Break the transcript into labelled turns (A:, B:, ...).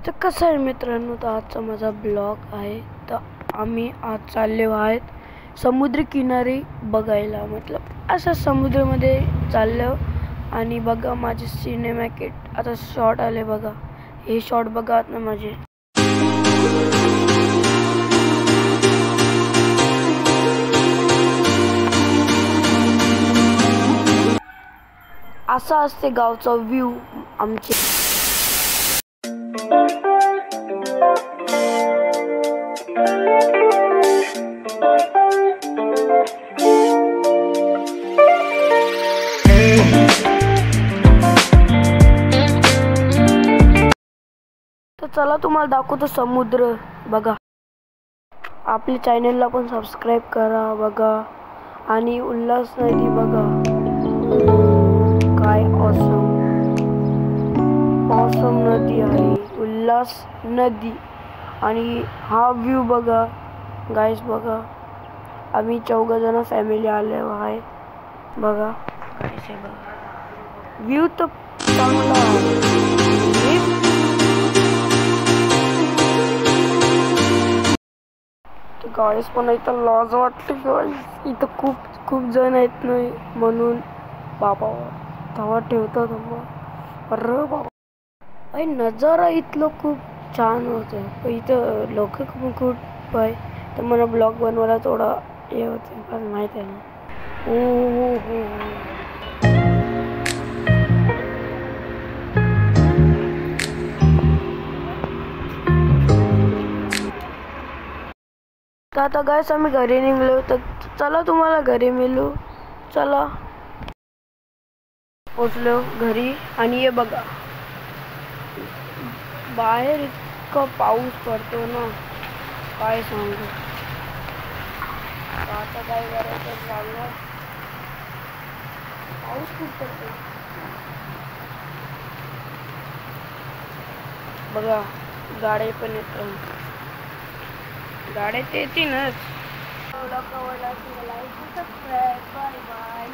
A: तर कसं आहे मित्रांनो, तर आजचा माझा ब्लॉग आहे. तर आम्ही आज चाललो आहेत समुद्रकिनारी बघायला. मतलब असं समुद्रामध्ये चाललो आणि बघा माझे सिनेमॅटिक आता शॉट आले बघा. हे शॉट बघा ना माझे. असा असते गावचा व्ह्यू आमचे. तर चला तुम्हाला दाखवतो समुद्र बघा. आपल्या चॅनलला पण सबस्क्राईब करा बघा. आणि उल्हास नदी बघा, काय ऑसम नदी आहे उल्हास नदी. आणि हा व्ह्यू बघा गाईस बघा. आम्ही 14 जण फॅमिली आले आहे बघा. गाईस हे बघा व्ह्यू तर चांगला आहे. गाईस पण इथं लाज वाटते गाईस. इथं खूप जण आहेत नाही म्हणून बाबा धावा ठेवतात. अरे बाबा अरे नजारा इथलं खूप छान होतं. पण इथं लोक खूप आहे. तर मला ब्लॉग बनवायला थोडा हे होतं पण माहीत आहे ना. तर आता गाईस आम्ही घरी निघलो. तर चला तुम्हाला घरी मिळू. चला पोचलो घरी. आणि हे बघा बाहेर इतका पाऊस पडतो ना काय सांगू. आता काय करायचं चाललं. पाऊस खूप पडतो बघा. गाड्या पण येतात. गाड्या तर येतीलच. Like subscribe bye bye.